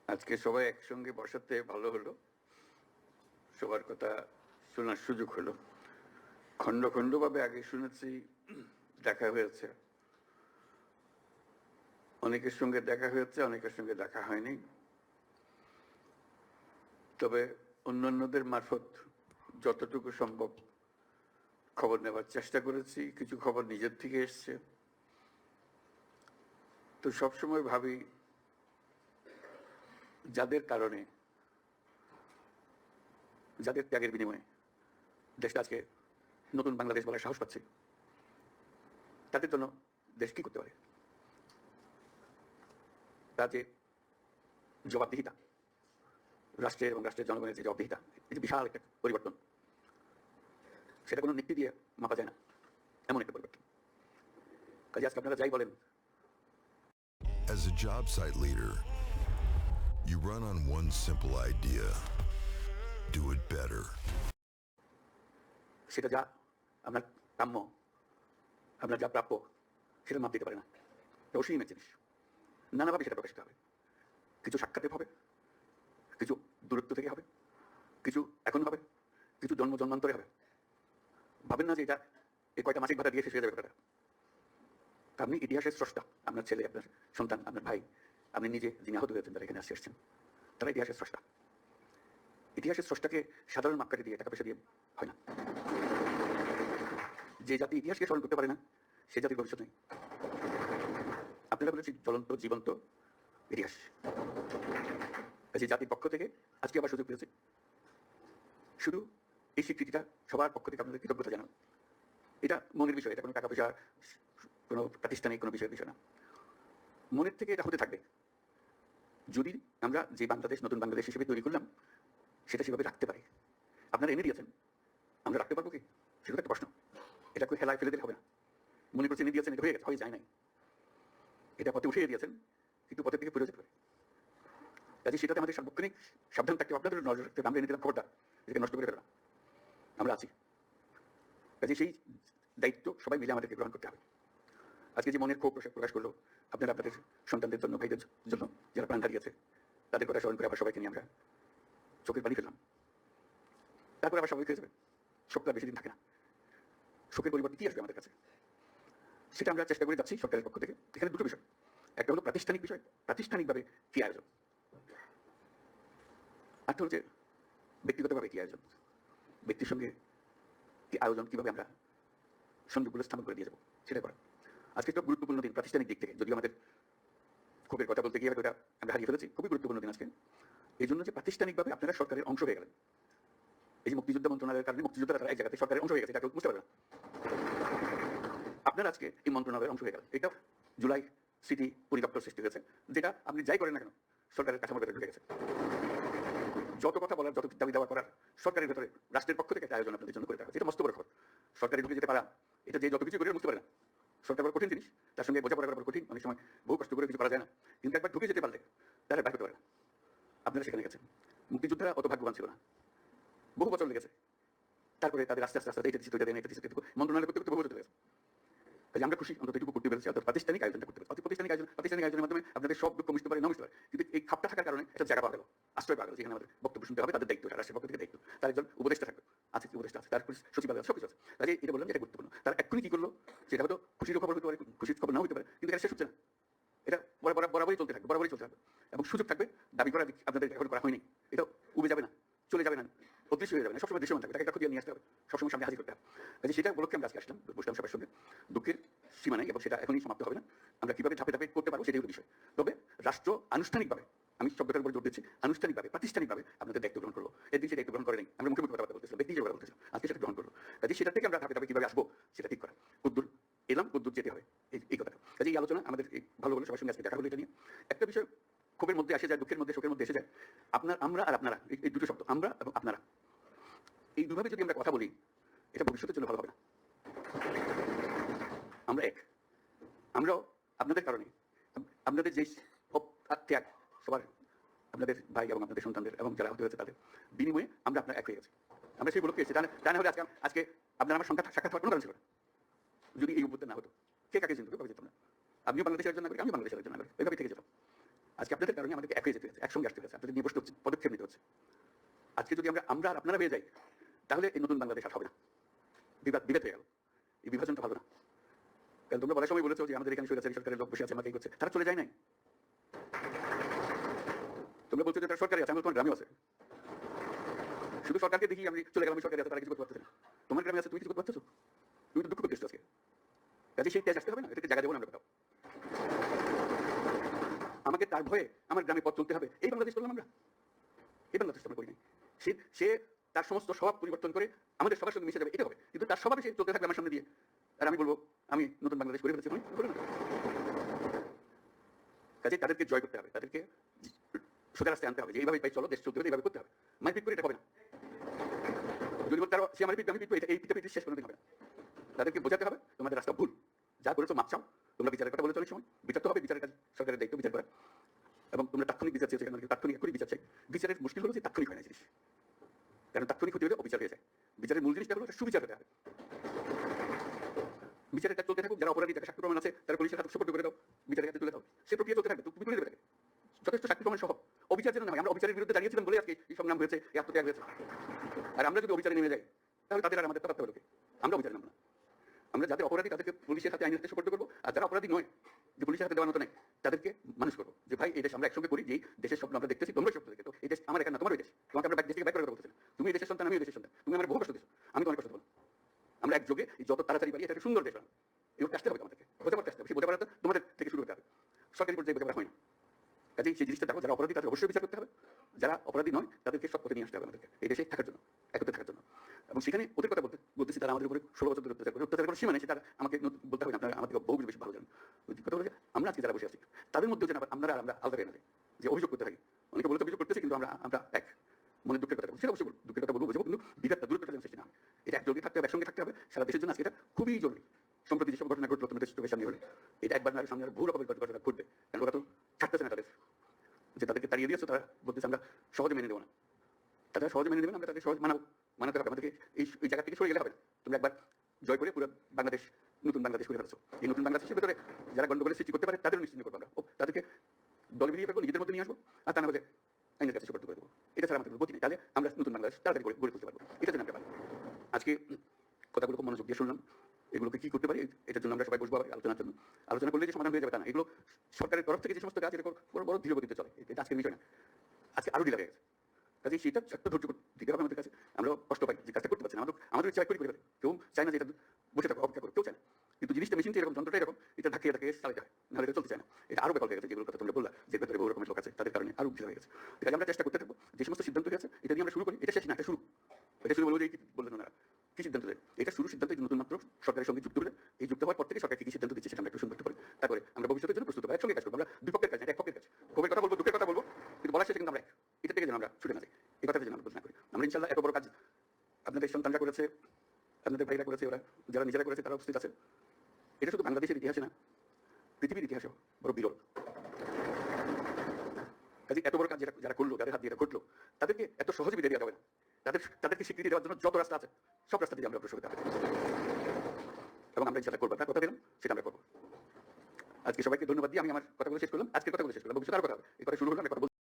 আজকে সবাই একসঙ্গে বসাতে ভালো হলো, সবার কথা শোনার সুযোগ হলো। খণ্ড খণ্ডভাবে আগে শুনেছি, দেখা হয়েছে, অনেকের সঙ্গে দেখা হয়েছে, অনেকের সঙ্গে দেখা হয়নি। তবে অন্যান্যদের মারফত যতটুকু সম্ভব খবর নেওয়ার চেষ্টা করেছি। কিছু খবর নিজের থেকে এসছে। তো সবসময় ভাবি যাদের কারণে, যাদের ত্যাগের বিনিময়ে দেশটা আজকে নতুন বাংলাদেশ বলার সাহস পাচ্ছে, তাদের জন্য দেশ কি করতে পারে? তা যে জবাবদিহিতা, রাষ্ট্রের এবং রাষ্ট্রের জনগণের যে জবাবদিহিতা, এই যে বিশাল একটা পরিবর্তন, সেটা কোনো নীতি দিয়ে মাপা যায় না, এমন একটা পরিবর্তন। কাজে আজকে আপনারা যাই বলেন, As a job site leader, you run on one simple idea: do it better. সেটা যা আপনার কাম্য, আপনার যা প্রাপ্য, সেটা মাপ দিতে পারে না। এটা অসীমের জিনিস, নানাভাবে সেটা প্রকাশিত হবে। কিছু সাক্ষাতে হবে, কিছু দূরত্ব থেকে হবে, কিছু এখন হবে, কিছু জন্ম জন্মান্তরে হবে। ভাবেন না যে এটা এই কয়টা মাসিক ভাতা দিয়ে শেষ হয়ে যাবে কথাটা। আপনি ইতিহাসের স্রষ্টা। আপনার ছেলে, আপনার সন্তান, আপনার ভাই, আপনি নিজে যিনি আহত হয়েছেন, তারা এখানে আসছে এসছেন, তারা ইতিহাসের স্রষ্টা। ইতিহাসের স্রষ্টাকে সাধারণ মাপকাঠি দিয়ে, টাকা পয়সা দিয়ে হয় না। যে জাতি ইতিহাসকে স্মরণ করতে পারে না, সে জাতির ভবিষ্যৎ নেই। আপনারা বলেছি জ্বলন্ত জীবন্ত ইতিহাস। যে জাতির পক্ষ থেকে আজকে আবার সুযোগ পেয়েছে, শুধু এই স্বীকৃতিটা সবার পক্ষ থেকে আপনাদের কৃতজ্ঞতা জানানো। এটা মনের বিষয়, এটা কোনো টাকা পয়সা, কোনো প্রাতিষ্ঠানিক কোনো বিষয়ের বিষয় না। মনের থেকে এটা হতে থাকবে যদি আমরা যে বাংলাদেশ নতুন বাংলাদেশ হিসেবে তৈরি করলাম সেটা সেভাবে রাখতে পারি। আপনারা এনে দিয়েছেন, আমরা রাখতে পারবো কি? সেটা একটা প্রশ্ন। এটা কেউ হেলায় ফেলে দিতে হবে না। মনে করছে এনে দিয়েছেন, এটা হয়ে গেছে, হয়ে যায় নাই। এটা পথে উঠিয়ে দিয়েছেন, কিন্তু পথের থেকে পড়ে যেতে পারে। কাজে সেটাতে আমাদের সার্বক্ষণিক সাবধান থাকতে হবে। আপনাদের নজর রাখতে হবে, আমরা এনে দিলাম খবরটা, এটাকে নষ্ট করে ফেলা। আমরা আছি। কাজে সেই দায়িত্ব সবাই মিলে আমাদেরকে গ্রহণ করতে হবে। আজকে যে মনের ক্ষোভ প্রকাশ করলো আপনারা আপনাদের সন্তানদের জন্য, ভাইদের জন্য, যারা প্রাণ হারিয়েছে, তাদের কথা স্মরণ করে আবার সবাইকে নিয়ে আমরা চোখের পানি ফেললাম। তারপরে আবার সবাই হয়ে যাবে। শোকটা বেশি দিন থাকে না। শোকের পরিবর্তে কি আসবে আমাদের কাছে, সেটা আমরা চেষ্টা করে যাচ্ছি সরকারের পক্ষ থেকে। এখানে দুটো বিষয়, একটা হলো প্রাতিষ্ঠানিক বিষয়, প্রাতিষ্ঠানিকভাবে কি আয়োজন, আর হচ্ছে ব্যক্তিগতভাবে কি আয়োজন। ব্যক্তির সঙ্গে কি আয়োজন, কিভাবে আমরা সংযোগগুলো স্থাপন করে দিয়ে যাবো, সেটা করা। আজকে একটা গুরুত্বপূর্ণ দিন প্রাতিষ্ঠানিক দিক থেকে, যদিও আমাদের ক্ষোভের কথা বলতে গিয়ে ওটা আমরা হারিয়ে ফেলেছি। খুবই গুরুত্বপূর্ণ দিন আজকে, এই জন্য যে প্রাতিষ্ঠানিকভাবে আপনারা সরকারের অংশ হয়ে গেলেন। এই যে মুক্তিযুদ্ধ মন্ত্রণালয়ের কারণে মুক্তিযোদ্ধারা তারা এক জায়গাতে সরকারের অংশ হয়ে গেছে, এটা কেউ বুঝতে পারে না। আপনারা আজকে এই মন্ত্রণালয়ের অংশ হয়ে গেলেন। এটা জুলাই স্মৃতি পরিদপ্তর সৃষ্টি হয়েছে, যেটা আপনি যাই করেন না কেন সরকারের কাঠামোর ভেতরে ঢুকে গেছে। যত কথা বলার, যত দাবি দেওয়া করার সরকারের ভেতরে রাষ্ট্রের পক্ষ থেকে একটা আয়োজন আপনাদের জন্য করে দেওয়া হয়েছে। এটা মস্ত বড় খবর। সরকারে ঢুকে যেতে পারা, এটা যে যত কিছু করে বুঝতে পারে না। সরকার বড় কঠিন জিনিস, তার সঙ্গে বোঝাপড়া করা বড় কঠিন, অনেক সময় বহু কষ্ট করে কিছু করা যায় না। কিন্তু একবার ঢুকে যেতে পারলে তাহলে বাইরে করতে পারে না। আপনারা সেখানে গেছেন। মুক্তিযোদ্ধারা অত ভাগ্যবান ছিল না, বহু বছর লেগেছে। তারপরে তাদের আস্তে আস্তে আস্তে এটা দিচ্ছে, এটা দেন, এটা দিচ্ছে, মন্ত্রণালয় করতে করতে বহু বছর লেগেছে। কাজে আমরা খুশি অন্তত এটুকু করতে পেরেছি। অর্থাৎ প্রাতিষ্ঠানিক আয়োজনটা করতে পেরেছি। প্রাতিষ্ঠানিক আয়োজনের মাধ্যমে আপনাদের সব দুঃখ মিশতে পারে, না মিশতে পারে, কিন্তু এই খাপটা থাকার কারণে একটা জায়গা পাওয়া গেল, আশ্রয় পাওয়া গেল, যেখানে আমাদের বক্তব্য শুনতে হবে। তাদের দায়িত্ব, রাষ্ট্রের পক্ষ থেকে দায়িত্ব, তার একজন উপদেষ্টা থাকবে, আছে উপদেষ্টা আছে, তার সচিবালয় আছে, সবকিছু আছে। কাজে এটা বললাম, এটা গুরুত্বপূর্ণ। তার এক্ষুনি কি করলো সেটা হয়তো খুশির খবর হতে পারে, খুশির খবর নাও হতে পারে, কিন্তু এটা শেষ হচ্ছে না। এটা বরাবরই চলতে থাকবে, বরাবরই চলতে থাকবে। এবং সুযোগ থাকবে দাবি করা আপনাদের এখন করা হয়নি, এটা উবে যাবে না, চলে যাবে না, অদৃশ্য হয়ে যাবে না, সবসময় দৃশ্যমান থাকবে। তাকে একটা খুঁজে নিয়ে আসতে হবে, সবসময় সামনে হাজির করতে হবে। কাজে সেটা উপলক্ষে আমরা আজকে আসলাম, বসলাম সবার সঙ্গে। দুঃখের সীমা নেই এবং সেটা এখনই সমাপ্ত হবে না। আমরা কিভাবে ধাপে ধাপে করতে পারবো সেটাই হলো বিষয়। তবে রাষ্ট্র আনুষ্ঠানিকভাবে, আমি শব্দটার উপর জোর দিচ্ছি, আনুষ্ঠানিকভাবে, প্রাতিষ্ঠানিকভাবে আপনাদের দায়িত্ব গ্রহণ করবো। এদিন সেই দায়িত্ব গ্রহণ করে নেই, আমরা মুখে মুখে কথা বলতেছিলাম, ব্যক্তি হিসেবে কথা বলতেছিলাম, আজকে সেটা গ্রহণ করবো। কাজে সেটা থেকে আমরা ধাপে ধাপে কিভাবে আসবো সেটা ঠিক করা। কদ্দূর এলাম, কদ্দূর যেতে হবে, এই কথাটা। কাজে এই আলোচনা আমাদের ভালো হলো, সবার সঙ্গে আজকে দেখা হলো। এটা নিয়ে একটা বিষয় ক্ষোভের মধ্যে আসে যায়, দুঃখের মধ্যে, শোকের মধ্যে এসে যায়। আমরা আর আপনারা, এই দুটো শব্দ, আমরা এবং আপনারা, এই দুভাবে যদি আমরা কথা বলি, এটা ভবিষ্যতের জন্য ভালো হবে না। আমরা এক, আমরাও আপনাদের কারণে, আপনাদের যে ত্যাগ, সবার, আপনাদের ভাই এবং আপনাদের সন্তানদের এবং যারা হতে হয়েছে তাদের বিনিময়ে আমরা আপনার এক হয়ে গেছি। আমরা সেই উপলক্ষে এসেছি। তা না হলে আজকে আপনার আমার সংখ্যা সাক্ষাৎ হওয়ার কোনো কারণ ছিল না। যদি এই উদ্যোগ না হতো, কে কাকে চিনতো, কাউকে যেতাম না। আপনিও বাংলাদেশের একজন নাগরিক, আমি বাংলাদেশের একজন নাগরিক, এইভাবে থেকে যেতাম। আজকে আপনাদের কারণে আমাদেরকে এক হয়ে যেতে হচ্ছে, একসঙ্গে আসতে হচ্ছে, আপনাদের নিয়ে বসতে হচ্ছে, পদক্ষেপ নিতে হচ্ছে। আজকে যদি আমরা আর আপনারা হয়ে যাই, তাহলে এই নতুন বাংলাদেশ আর হবে না, বিভেদ হয়ে গেল। এই বিভাজনটা ভালো না। কারণ তোমরা বলার সময় বলেছো যে আমাদের এখানে স্বৈরাচারী সরকারের লোক বসে আছে, আমাকে এই করছে, তারা চলে যায় নাই। তোমরা বলছো যে তারা সরকারি আছে, আমি তোমার গ্রামেও আছে। শুধু সরকারকে দেখি আমি চলে গেলাম, সরকারি আছে, তারা কিছু করতে পারতেছে না। তোমার গ্রামে আছে, তুমি কিছু করতে পারতেছো? তুমি তো দুঃখ করতে এসছো আজকে। কাজে সেই তেজ আসতে হবে না, এটাকে জায়গা দেবো না আমরা কোথাও। আমাকে তার ভয়ে আমার গ্রামে পথ চলতে হবে, এই বাংলাদেশ করলাম আমরা? এই বাংলাদেশ আমরা করি নাই। সে তার সমস্ত স্বভাব পরিবর্তন করে আমাদের সবার সঙ্গে মিশে যাবে, এটা হবে। কিন্তু তার স্বভাবে সে চলতে থাকবে আমার সামনে দিয়ে, আর আমি বলবো আমি নতুন বাংলাদেশ করে ফেলেছি। কাজে তাদেরকে জয় করতে হবে, তাদেরকে সোজা রাস্তায় আনতে হবে, যে এইভাবে চলো, দেশ চলতে হবে, এইভাবে করতে হবে। মারপিট করে এটা হবে না। যদি বলতে সে আমার পিঠ, আমি পিঠবো, এই পিঠে শেষ কোনোদিন হবে না। তাদেরকে বোঝাতে হবে তোমাদের রাস্তা ভুল, যা করেছো মাপ চাও। তোমরা বিচারের কথা বলেছো অনেক সময়, বিচার তো হবে, বিচারের কাজ সরকারের দায়িত্ব বিচার করা। এবং তোমরা তাৎক্ষণিক বিচার চেয়েছো, এখানে তাৎক্ষণিক এখনই বিচার চাই। বিচারের মুশকিল হলো যে তাৎক্ষণিক হয় না জিনিস, কারণ তাৎক্ষণিক হতে হলে অবিচার হয়ে যায়। বিচারের মূল জিনিসটা হলো সুবিচার হতে হবে। বিচারের কাজ চলতে থাকুক, যারা অপরাধী, যারা সাক্ষ্য প্রমাণ আছে, তারা পুলিশের হাতে সুপর্দ করে দাও, বিচারের কাছে তুলে দাও, সে প্রক্রিয়া চলতে থাকবে, তুমি তুলে দেবে তাকে। যথেষ্ট সাক্ষ্য প্রমাণ সহ অবিচার যেন না হয়। আমরা অবিচারের বিরুদ্ধে দাঁড়িয়েছিলাম বলে আজকে এই সব নাম হয়েছে, এই আত্মত্যাগ হয়েছে। আর আমরা যদি অবিচারে নেমে যাই, তাহলে তাদের আর আমাদের তফাৎ হবে। আমরা অবিচারে নামবো না। আমরা যাদের অপরাধী তাদেরকে পুলিশের হাতে আইনের হাতে সুপর্দ করবো, আর যারা অপরাধী নয়, যে পুলিশের হাতে দেওয়ার মতো নেই, তাদেরকে মানুষ করবো যে ভাই এই দেশ আমরা একসঙ্গে করি, যেই দেশের স্বপ্ন আমরা দেখতেছি, তোমরা স্বপ্ন দেখে, তো এই দেশ আমার এখানে না, তোমার দেশ। তোমাকে আমরা দেশ থেকে বাইক করে কথা বলতেছি না। তুমি এই দেশের সন্তান, আমি এই দেশের সন্তান। তুমি আমার বহু কষ্ট দিচ্ছ, আমি তোমার কষ্ট দেবো। আমরা একযোগে যত তাড়াতাড়ি পারি এটা একটা সুন্দর দেশ বানাবো। এগুলো আসতে হবে আমাদেরকে, বোঝা পড়তে আসতে হবে। সেই বোঝা পড়াটা তোমাদের থেকে শুরু করতে হবে, সরকারি পর্যায়ে বোঝা পড়া হয় না। কাজেই সেই জিনিসটা দেখো, যারা অপরাধী তাদের অবশ্যই বিচার করতে হবে, যারা অপরাধী নয় তাদেরকে সৎ পথে নিয়ে আসতে হবে আমাদেরকে, এই দেশে থাকার জন্য, একত্রে থাকার জন্য। এবং সেখানে ওদের কথা বলতেছি, তারা আমাদের উপরে 16 বছর ধরে অত্যাচার করে, অত্যাচার করার সীমা নেই, সেটা আমাকে বলতে হবে না, আপনারা আমাদের বহু বেশি ভালো জানেন। কথা বলে আমরা আজকে যারা বসে আছি তাদের মধ্যেও যেন আমরা আলাদা হয়ে না যাই, যে অভিযোগ করতে থাকি। অনেকে বলতে অভিযোগ করতেছি, কিন্তু আমরা এক মনে দুঃখের কথা বলবো, সেটা অবশ্যই দুঃখের কথা বলবো, বুঝবো, কিন্তু বিঘাতটা দূরত্বটা যেন সৃষ্টি না হয়। এটা একযোগে থাকতে হবে, একসঙ্গে থাকতে হবে সারা দেশের জন্য। আজকে এটা খুবই জরুরি। সম্প্রতি যেসব ঘটনা ঘটলো তোমাদের চোখের সামনে হলো, এটা একবার না সামনে বহু রকমের ঘটনা ঘটবে, কারণ ওরা তো ছাড়তেছে না তাদের, যে তাদেরকে তাড়িয়ে দিয়েছো, তারা বলতেছে আমরা সহজে মেনে নেবো না। তারা সহজে মেনে নেবেন, আমরা তাদের সহজ মানাতে হবে। আমাদেরকে এই জায়গা থেকে সরে গেলে হবে না। তুমি একবার জয় করে পুরো বাংলাদেশ নতুন বাংলাদেশ করে ফেলেছো। এই নতুন বাংলাদেশের ভেতরে যারা গন্ডগোলের সৃষ্টি করতে পারে তাদের নিশ্চিন্ত করবো আমরা, তাদেরকে দলে বেরিয়ে ফেলবো, নিজেদের মধ্যে নিয়ে আসবো, আর তা না হলে আইনের কাছে সুপর্দ করে দেবো। এটা ছাড়া আমাদের গতি নেই। তাহলে আমরা নতুন বাংলাদেশ তাড়াতাড়ি গড়ে তুলতে পারবো। এটা জন্য আমরা পারি। আজকে কথাগুলো খুব মনোযোগ দিয়ে শুনলাম, এগুলোকে কি করতে পারি এটার জন্য আমরা সবাই বসবো আলোচনার জন্য। আলোচনা করলে যে সমাধান হয়ে যাবে তা না। এগুলো সরকারের তরফ থেকে যে সমস্ত কাজ, এরকম বড় বড় ধীর গতিতে চলে, এটা আজকের বিষয় না, আজকে আরো ঢিলা হয়ে গেছে। কাজে সেটা একটা ধৈর্য দিতে হবে আমাদের কাছে। আমরা কষ্ট পাই যে কাজটা করতে পারছি না, আমাদের ইচ্ছা করে ফেলে, কেউ চায় না যে এটা বসে থাকো, অপেক্ষা করে, কেউ চায় না। কিন্তু জিনিসটা মেশিনটা এরকম, যন্ত্রটা এরকম, এটা ধাক্কিয়ে চালাতে হয়, নাহলে এটা চলতে চায় না। এটা আরো ব্যাপার হয়ে গেছে, যেগুলো কথা তোমরা বললা, যে ভেতরে বহু রকমের লোক আছে, তাদের কারণে আরো ঢিলা হয়ে গেছে। কাজে আমরা চেষ্টা করতে থাকবো, যে সমস্ত সিদ্ধান্ত হয়েছে এটা নিয়ে আমরা শুরু করি। এটা শেষ না, এটা শুরু। এটা শুরু বলবো যে বললেন ওনারা কি সিদ্ধান্ত দেয়, এটা শুরু সিদ্ধান্ত নতুন মাত্র সরকারের সঙ্গে যুক্ত হলে, এই যুক্ত হওয়ার পর থেকে সরকার কি সিদ্ধান্ত দিচ্ছে সেটা আমরা একটু শুনতে পারি। তারপরে আমরা ভবিষ্যতের জন্য প্রস্তুত হবো, একসঙ্গে কাজ করবো। আমরা দুই পক্ষের কাজ, এক পক্ষের কাজ, ক্ষোভের কথা বলবো, দুঃখের কথা বলবো, কিন্তু বলার শেষে কিন্তু আমরা এক। এটা থেকে যেন আমরা ছুটে না যাই, এই কথাটা যেন আমরা বলতে না করি। আমরা ইনশাল্লাহ এত বড় কাজ আপনাদের সন্তানরা করেছে, আপনাদের ভাইরা করেছে, ওরা যারা নিজেরা করেছে তারা উপস্থিত আছে। এটা শুধু বাংলাদেশের ইতিহাসে না, পৃথিবীর ইতিহাসেও বড় বিরল। কাজে এত বড় কাজ যারা করলো, যাদের হাত দিয়ে ঘটলো, তাদেরকে এত সহজে বিদায় দেওয়া যাবে না। তাদেরকে স্বীকৃতি দেওয়ার জন্য যত রাস্তা আছে সব রাস্তা দিয়ে আমরা অগ্রসর হতে হবে, এবং আমরা যেটা করবো, তার কথা দিলাম, সেটা আমরা করবো। আজকে সবাইকে ধন্যবাদ দিয়ে আমি আমার কথাগুলো শেষ করলাম। আজকের কথাগুলো শেষ করলাম, ভবিষ্যতে আরো কথা হবে। এই কথা শুরু হলো, আমি কথা